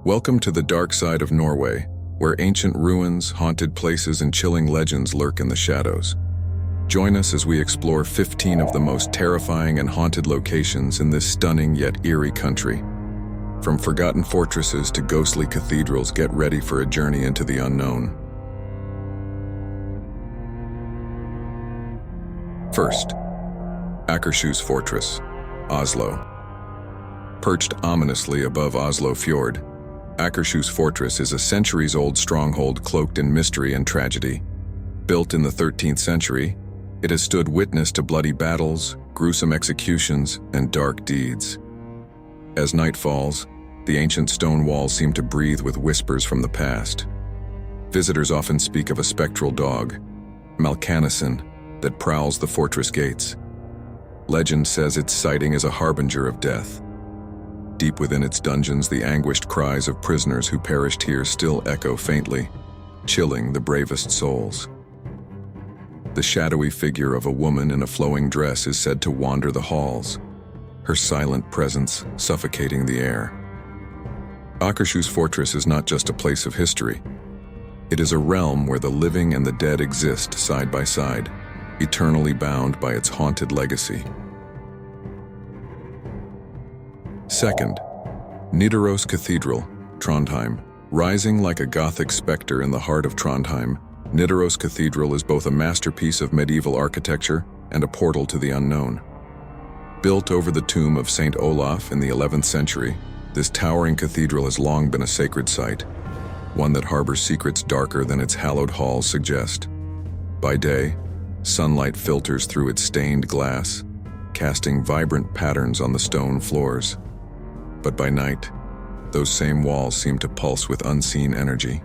Welcome to the dark side of Norway, where ancient ruins, haunted places, and chilling legends lurk in the shadows. Join us as we explore 15 of the most terrifying and haunted locations in this stunning yet eerie country. From forgotten fortresses to ghostly cathedrals, get ready for a journey into the unknown. First, Akershus Fortress, Oslo. Perched ominously above Oslo Fjord, Akershus Fortress is a centuries-old stronghold cloaked in mystery and tragedy. Built in the 13th century, it has stood witness to bloody battles, gruesome executions, and dark deeds. As night falls, the ancient stone walls seem to breathe with whispers from the past. Visitors often speak of a spectral dog, Malkanison, that prowls the fortress gates. Legend says its sighting is a harbinger of death. Deep within its dungeons, the anguished cries of prisoners who perished here still echo faintly, chilling the bravest souls. The shadowy figure of a woman in a flowing dress is said to wander the halls, her silent presence suffocating the air. Akershus Fortress is not just a place of history. It is a realm where the living and the dead exist side by side, eternally bound by its haunted legacy. Second, Nidaros Cathedral, Trondheim. Rising like a Gothic specter in the heart of Trondheim, Nidaros Cathedral is both a masterpiece of medieval architecture and a portal to the unknown. Built over the tomb of Saint Olaf in the 11th century, this towering cathedral has long been a sacred site, one that harbors secrets darker than its hallowed halls suggest. By day, sunlight filters through its stained glass, casting vibrant patterns on the stone floors. But by night, those same walls seem to pulse with unseen energy.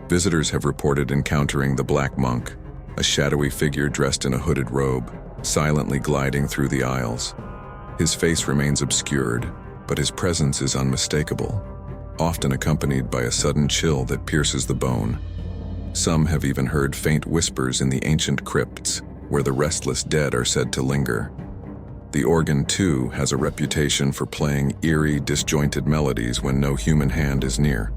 Visitors have reported encountering the Black Monk, a shadowy figure dressed in a hooded robe, silently gliding through the aisles. His face remains obscured, but his presence is unmistakable, often accompanied by a sudden chill that pierces the bone. Some have even heard faint whispers in the ancient crypts, where the restless dead are said to linger. The organ, too, has a reputation for playing eerie, disjointed melodies when no human hand is near.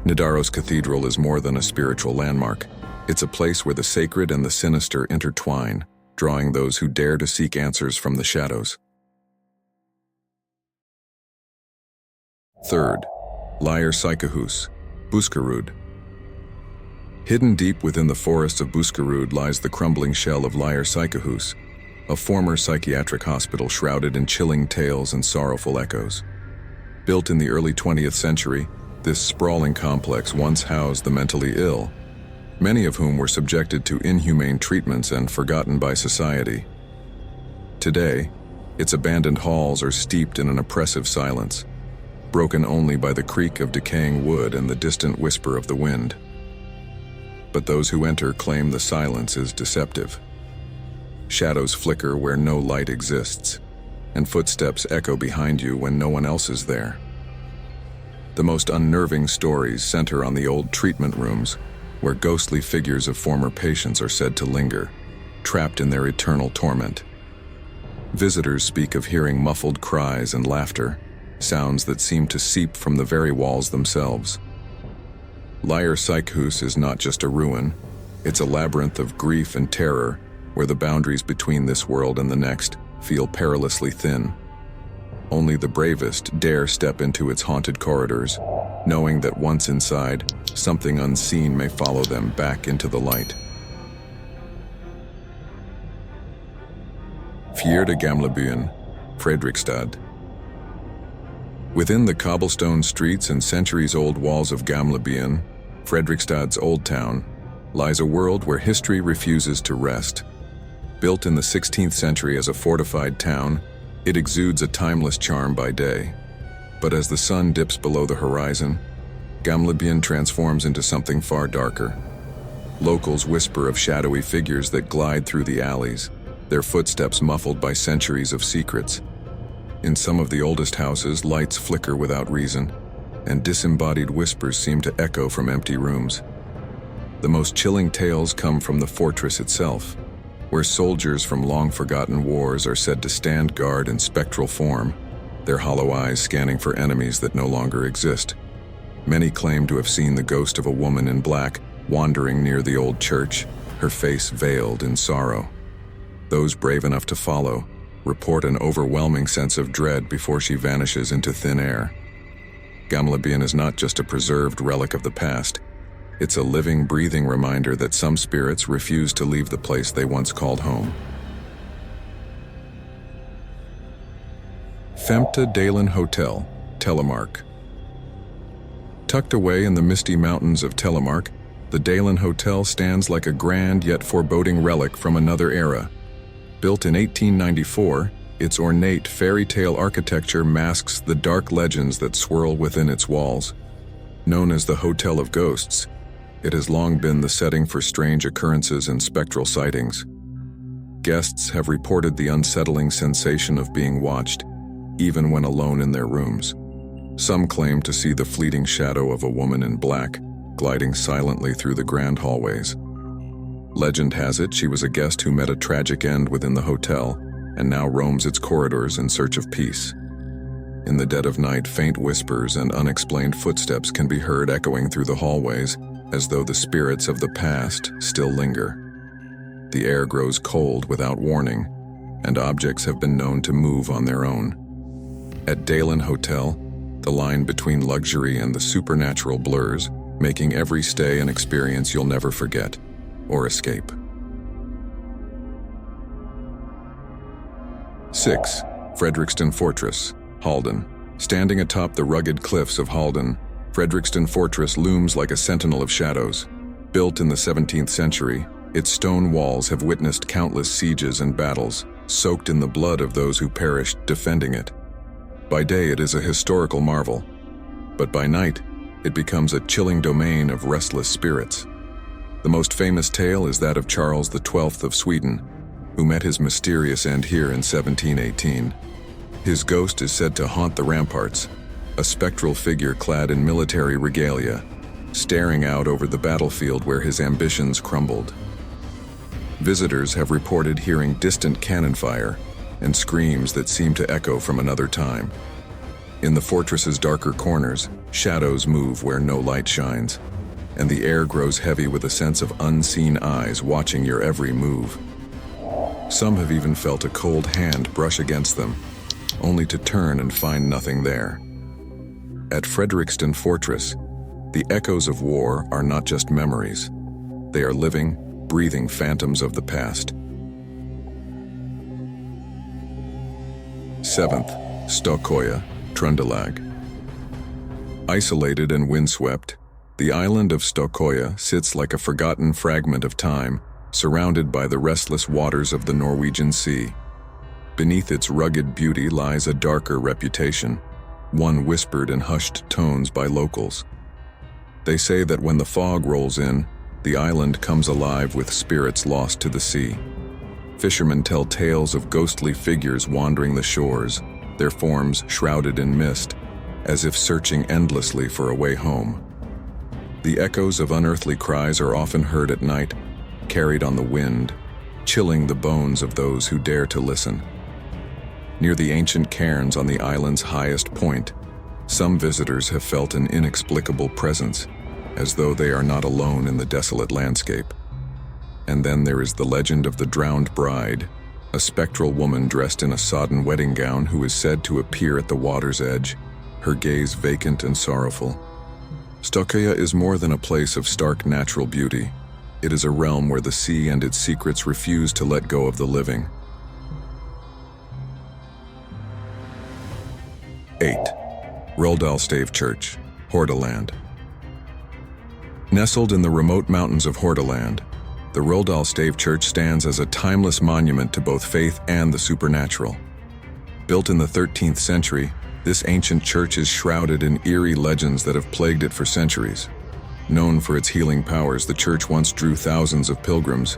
Nidaros Cathedral is more than a spiritual landmark. It's a place where the sacred and the sinister intertwine, drawing those who dare to seek answers from the shadows. Third, Lier Psychiatric, Buskerud. Hidden deep within the forests of Buskerud lies the crumbling shell of Lier Psychiatric, a former psychiatric hospital shrouded in chilling tales and sorrowful echoes. Built in the early 20th century, this sprawling complex once housed the mentally ill, many of whom were subjected to inhumane treatments and forgotten by society. Today, its abandoned halls are steeped in an oppressive silence, broken only by the creak of decaying wood and the distant whisper of the wind. But those who enter claim the silence is deceptive. Shadows flicker where no light exists, and footsteps echo behind you when no one else is there. The most unnerving stories center on the old treatment rooms, where ghostly figures of former patients are said to linger, trapped in their eternal torment. Visitors speak of hearing muffled cries and laughter, sounds that seem to seep from the very walls themselves. Lier Psychiatric is not just a ruin, it's a labyrinth of grief and terror, where the boundaries between this world and the next feel perilously thin. Only the bravest dare step into its haunted corridors, knowing that once inside, something unseen may follow them back into the light. Fjerde Gamlebyen Fredrikstad. Within the cobblestone streets and centuries-old walls of Gamlebyen, Fredrikstad's old town, lies a world where history refuses to rest. Built in the 16th century as a fortified town, it exudes a timeless charm by day. But as the sun dips below the horizon, Gamlebyen transforms into something far darker. Locals whisper of shadowy figures that glide through the alleys, their footsteps muffled by centuries of secrets. In some of the oldest houses, lights flicker without reason, and disembodied whispers seem to echo from empty rooms. The most chilling tales come from the fortress itself, where soldiers from long-forgotten wars are said to stand guard in spectral form, their hollow eyes scanning for enemies that no longer exist. Many claim to have seen the ghost of a woman in black wandering near the old church, her face veiled in sorrow. Those brave enough to follow report an overwhelming sense of dread before she vanishes into thin air. Gamlebyen is not just a preserved relic of the past, it's a living, breathing reminder that some spirits refuse to leave the place they once called home. Dalen Hotel, Telemark. Tucked away in the misty mountains of Telemark, the Dalen Hotel stands like a grand yet foreboding relic from another era. Built in 1894, its ornate fairy tale architecture masks the dark legends that swirl within its walls. Known as the Hotel of Ghosts, it has long been the setting for strange occurrences and spectral sightings. Guests have reported the unsettling sensation of being watched, even when alone in their rooms. Some claim to see the fleeting shadow of a woman in black, gliding silently through the grand hallways. Legend has it she was a guest who met a tragic end within the hotel and now roams its corridors in search of peace. In the dead of night, faint whispers and unexplained footsteps can be heard echoing through the hallways, as though the spirits of the past still linger. The air grows cold without warning, and objects have been known to move on their own. At Dalen Hotel, the line between luxury and the supernatural blurs, making every stay an experience you'll never forget or escape. 6. Fredriksten Fortress, Halden. Standing atop the rugged cliffs of Halden, Fredriksten Fortress looms like a sentinel of shadows. Built in the 17th century, its stone walls have witnessed countless sieges and battles, soaked in the blood of those who perished defending it. By day it is a historical marvel, but by night it becomes a chilling domain of restless spirits. The most famous tale is that of Charles XII of Sweden, who met his mysterious end here in 1718. His ghost is said to haunt the ramparts, a spectral figure clad in military regalia, staring out over the battlefield where his ambitions crumbled. Visitors have reported hearing distant cannon fire and screams that seem to echo from another time. In the fortress's darker corners, shadows move where no light shines, and the air grows heavy with a sense of unseen eyes watching your every move. Some have even felt a cold hand brush against them, only to turn and find nothing there. At Fredriksten Fortress, the echoes of war are not just memories. They are living, breathing phantoms of the past. 7th, Støtt Trøndelag. Isolated and windswept, the island of Støtt sits like a forgotten fragment of time, surrounded by the restless waters of the Norwegian Sea. Beneath its rugged beauty lies a darker reputation, one whispered in hushed tones by locals. They say that when the fog rolls in, the island comes alive with spirits lost to the sea. Fishermen tell tales of ghostly figures wandering the shores, their forms shrouded in mist, as if searching endlessly for a way home. The echoes of unearthly cries are often heard at night, carried on the wind, chilling the bones of those who dare to listen. Near the ancient cairns on the island's highest point, some visitors have felt an inexplicable presence, as though they are not alone in the desolate landscape. And then there is the legend of the drowned bride, a spectral woman dressed in a sodden wedding gown who is said to appear at the water's edge, her gaze vacant and sorrowful. Støtt is more than a place of stark natural beauty. It is a realm where the sea and its secrets refuse to let go of the living. 8. Røldal Stave Church, Hordaland. Nestled in the remote mountains of Hordaland, the Røldal Stave Church stands as a timeless monument to both faith and the supernatural. Built in the 13th century, this ancient church is shrouded in eerie legends that have plagued it for centuries. Known for its healing powers, the church once drew thousands of pilgrims,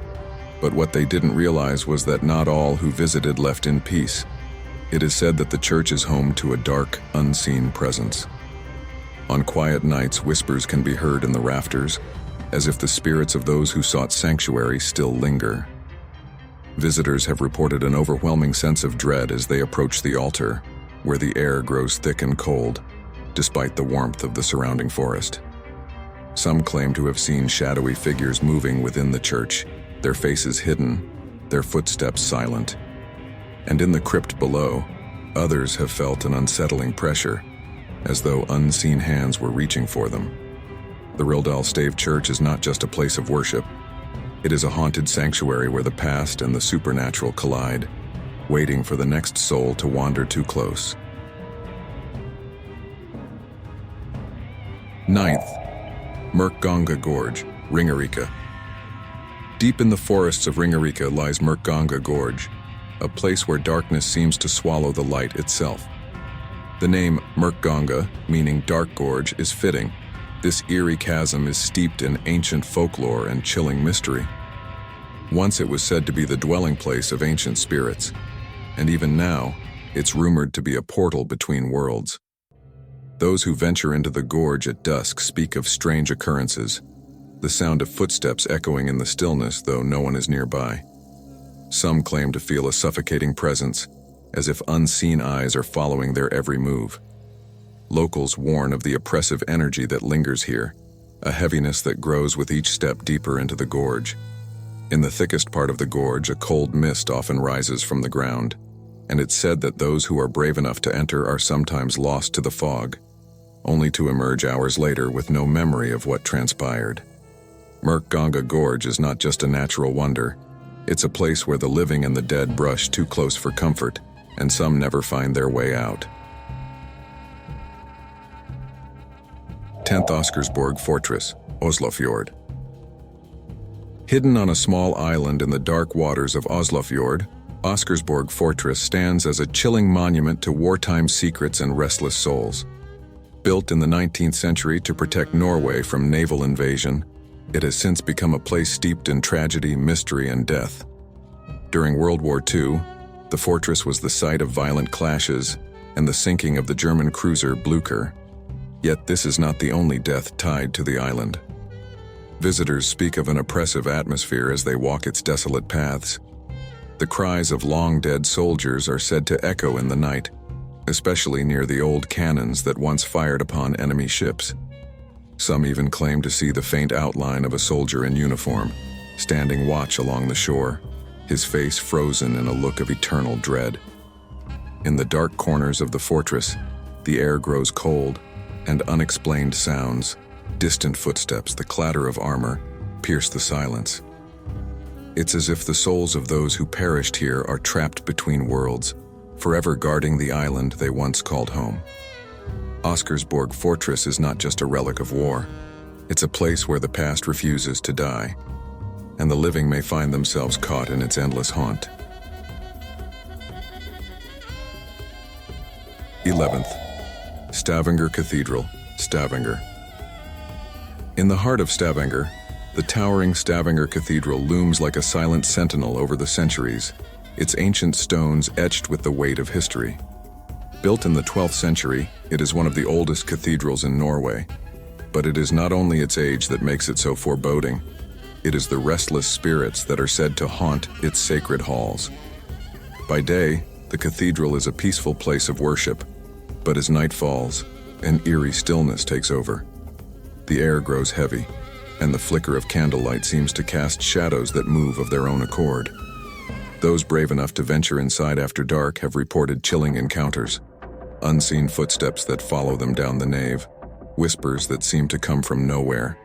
but what they didn't realize was that not all who visited left in peace. It is said that the church is home to a dark, unseen presence. On quiet nights, whispers can be heard in the rafters, as if the spirits of those who sought sanctuary still linger. Visitors have reported an overwhelming sense of dread as they approach the altar, where the air grows thick and cold. despite the warmth of the surrounding forest. Some claim to have seen shadowy figures moving within the church, their faces hidden, their footsteps silent. And in the crypt below, others have felt an unsettling pressure, as though unseen hands were reaching for them. The Røldal Stave Church is not just a place of worship. It is a haunted sanctuary where the past and the supernatural collide, waiting for the next soul to wander too close. 9th, Mørkganga Gorge, Ringerike. Deep in the forests of Ringerike lies Mørkganga Gorge, a place where darkness seems to swallow the light itself. The name Mørkganga, meaning dark gorge, is fitting. This eerie chasm is steeped in ancient folklore and chilling mystery. Once it was said to be the dwelling place of ancient spirits, and even now, it's rumored to be a portal between worlds. Those who venture into the gorge at dusk speak of strange occurrences, the sound of footsteps echoing in the stillness though no one is nearby. Some claim to feel a suffocating presence, as if unseen eyes are following their every move. Locals warn of the oppressive energy that lingers here, a heaviness that grows with each step deeper into the gorge. In the thickest part of the gorge, a cold mist often rises from the ground, and it's said that those who are brave enough to enter are sometimes lost to the fog, only to emerge hours later with no memory of what transpired. Mørkganga Gorge is not just a natural wonder. It's a place where the living and the dead brush too close for comfort, and some never find their way out. 10th Oscarsborg Fortress, Oslofjord. Hidden on a small island in the dark waters of Oslofjord, Oscarsborg Fortress stands as a chilling monument to wartime secrets and restless souls. Built in the 19th century to protect Norway from naval invasion, it has since become a place steeped in tragedy, mystery, and death. During World War II, the fortress was the site of violent clashes and the sinking of the German cruiser Blücher. Yet this is not the only death tied to the island. Visitors speak of an oppressive atmosphere as they walk its desolate paths. The cries of long-dead soldiers are said to echo in the night, especially near the old cannons that once fired upon enemy ships. Some even claim to see the faint outline of a soldier in uniform, standing watch along the shore, his face frozen in a look of eternal dread. In the dark corners of the fortress, the air grows cold, and unexplained sounds, distant footsteps, the clatter of armor, pierce the silence. It's as if the souls of those who perished here are trapped between worlds, forever guarding the island they once called home. Oscarsborg Fortress is not just a relic of war. It's a place where the past refuses to die, and the living may find themselves caught in its endless haunt. 11th, Stavanger Cathedral, Stavanger. In the heart of Stavanger, the towering Stavanger Cathedral looms like a silent sentinel over the centuries, its ancient stones etched with the weight of history. Built in the 12th century, it is one of the oldest cathedrals in Norway. But it is not only its age that makes it so foreboding. It is the restless spirits that are said to haunt its sacred halls. By day, the cathedral is a peaceful place of worship, but as night falls, an eerie stillness takes over. The air grows heavy, and the flicker of candlelight seems to cast shadows that move of their own accord. Those brave enough to venture inside after dark have reported chilling encounters, unseen footsteps that follow them down the nave, whispers that seem to come from nowhere,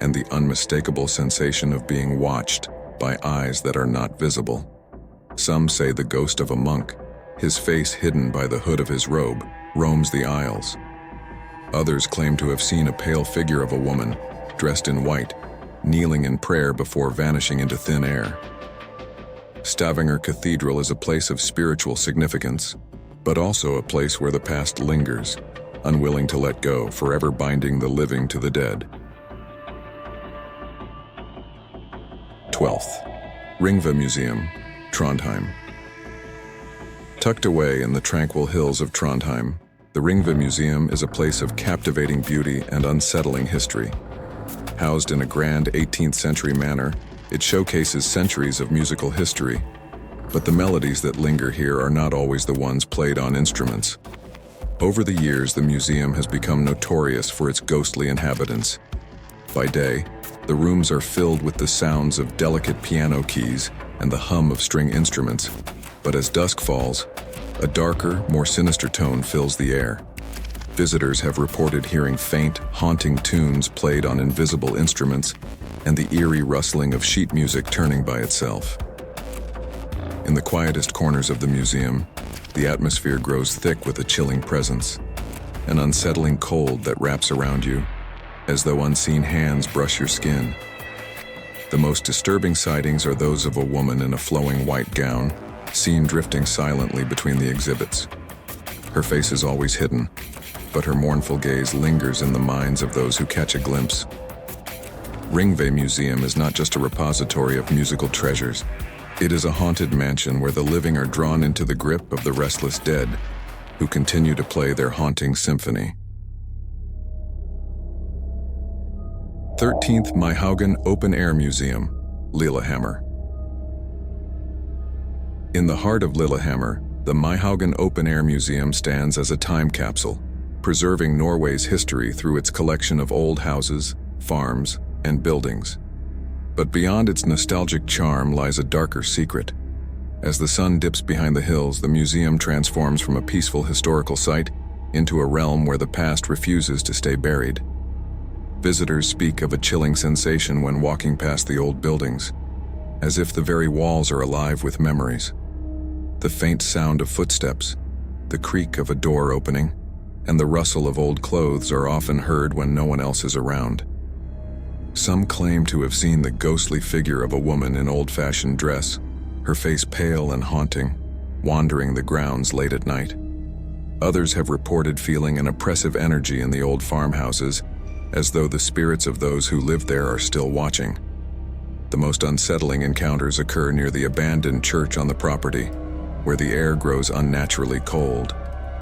and the unmistakable sensation of being watched by eyes that are not visible. Some say the ghost of a monk, his face hidden by the hood of his robe, roams the aisles. Others claim to have seen a pale figure of a woman, dressed in white, kneeling in prayer before vanishing into thin air. Stavanger Cathedral is a place of spiritual significance, but also a place where the past lingers, unwilling to let go, forever binding the living to the dead. 12th, Ringve Museum, Trondheim. Tucked away in the tranquil hills of Trondheim, the Ringve Museum is a place of captivating beauty and unsettling history. Housed in a grand 18th century manor, it showcases centuries of musical history, but the melodies that linger here are not always the ones played on instruments. Over the years, the museum has become notorious for its ghostly inhabitants. By day, the rooms are filled with the sounds of delicate piano keys and the hum of string instruments. But as dusk falls, a darker, more sinister tone fills the air. Visitors have reported hearing faint, haunting tunes played on invisible instruments and the eerie rustling of sheet music turning by itself. In the quietest corners of the museum, the atmosphere grows thick with a chilling presence, an unsettling cold that wraps around you, as though unseen hands brush your skin. The most disturbing sightings are those of a woman in a flowing white gown, seen drifting silently between the exhibits. Her face is always hidden, but her mournful gaze lingers in the minds of those who catch a glimpse. Ringve Museum is not just a repository of musical treasures. It is a haunted mansion where the living are drawn into the grip of the restless dead, who continue to play their haunting symphony. 13th Maihaugen Open Air Museum, Lillehammer. In the heart of Lillehammer, the Maihaugen Open Air Museum stands as a time capsule, preserving Norway's history through its collection of old houses, farms, and buildings. But beyond its nostalgic charm lies a darker secret. As the sun dips behind the hills, the museum transforms from a peaceful historical site into a realm where the past refuses to stay buried. Visitors speak of a chilling sensation when walking past the old buildings, as if the very walls are alive with memories. The faint sound of footsteps, the creak of a door opening, and the rustle of old clothes are often heard when no one else is around. Some claim to have seen the ghostly figure of a woman in old-fashioned dress, her face pale and haunting, wandering the grounds late at night. Others have reported feeling an oppressive energy in the old farmhouses, as though the spirits of those who lived there are still watching. The most unsettling encounters occur near the abandoned church on the property, where the air grows unnaturally cold,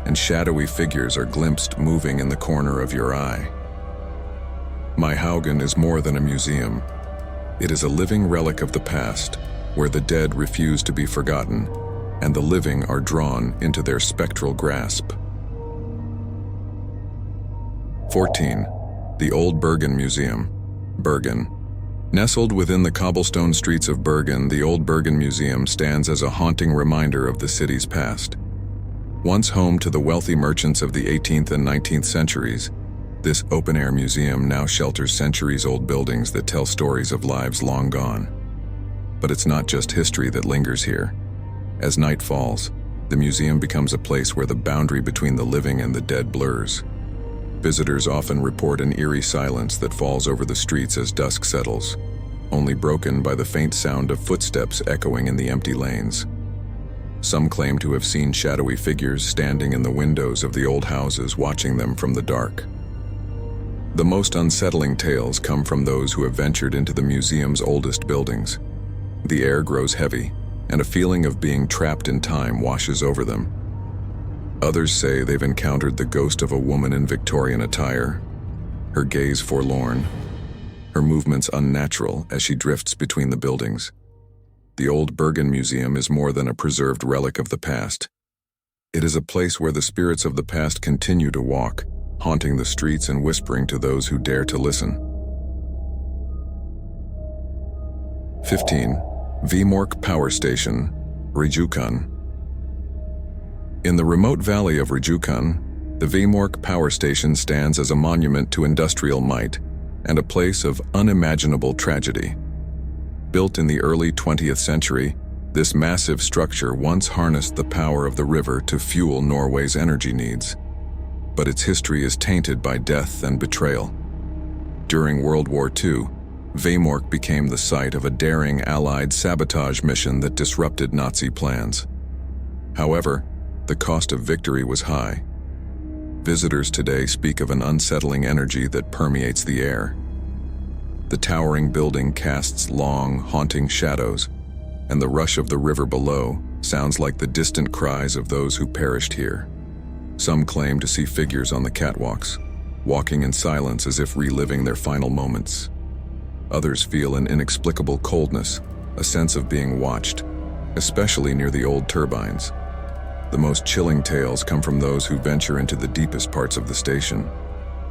and shadowy figures are glimpsed moving in the corner of your eye. Maihaugen is more than a museum. It is a living relic of the past, where the dead refuse to be forgotten, and the living are drawn into their spectral grasp. 14. The Old Bergen Museum, Bergen. Nestled within the cobblestone streets of Bergen, the Old Bergen Museum stands as a haunting reminder of the city's past. Once home to the wealthy merchants of the 18th and 19th centuries, this open-air museum now shelters centuries-old buildings that tell stories of lives long gone. But it's not just history that lingers here. As night falls, the museum becomes a place where the boundary between the living and the dead blurs. Visitors often report an eerie silence that falls over the streets as dusk settles, only broken by the faint sound of footsteps echoing in the empty lanes. Some claim to have seen shadowy figures standing in the windows of the old houses, watching them from the dark. The most unsettling tales come from those who have ventured into the museum's oldest buildings. The air grows heavy, and a feeling of being trapped in time washes over them. Others say they've encountered the ghost of a woman in Victorian attire, her gaze forlorn, her movements unnatural as she drifts between the buildings. The Old Bergen Museum is more than a preserved relic of the past. It is a place where the spirits of the past continue to walk, haunting the streets and whispering to those who dare to listen. 15. Vemork Power Station, Rjukan. In the remote valley of Rjukan, the Vemork Power Station stands as a monument to industrial might and a place of unimaginable tragedy. Built in the early 20th century, this massive structure once harnessed the power of the river to fuel Norway's energy needs. But its history is tainted by death and betrayal. During World War II, Vemork became the site of a daring Allied sabotage mission that disrupted Nazi plans. However, the cost of victory was high. Visitors today speak of an unsettling energy that permeates the air. The towering building casts long, haunting shadows, and the rush of the river below sounds like the distant cries of those who perished here. Some claim to see figures on the catwalks, walking in silence as if reliving their final moments. Others feel an inexplicable coldness, a sense of being watched, especially near the old turbines. The most chilling tales come from those who venture into the deepest parts of the station.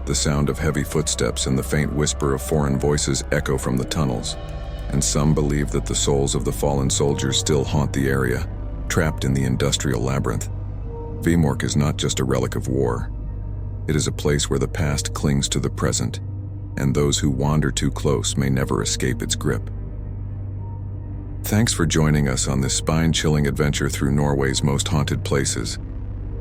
The sound of heavy footsteps and the faint whisper of foreign voices echo from the tunnels, and some believe that the souls of the fallen soldiers still haunt the area, trapped in the industrial labyrinth. Vemork is not just a relic of war. It is a place where the past clings to the present, and those who wander too close may never escape its grip. Thanks for joining us on this spine-chilling adventure through Norway's most haunted places.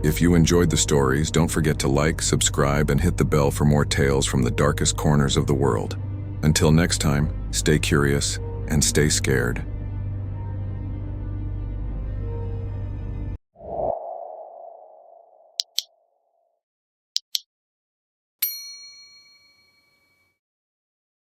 If you enjoyed the stories, don't forget to like, subscribe, and hit the bell for more tales from the darkest corners of the world. Until next time, stay curious and stay scared.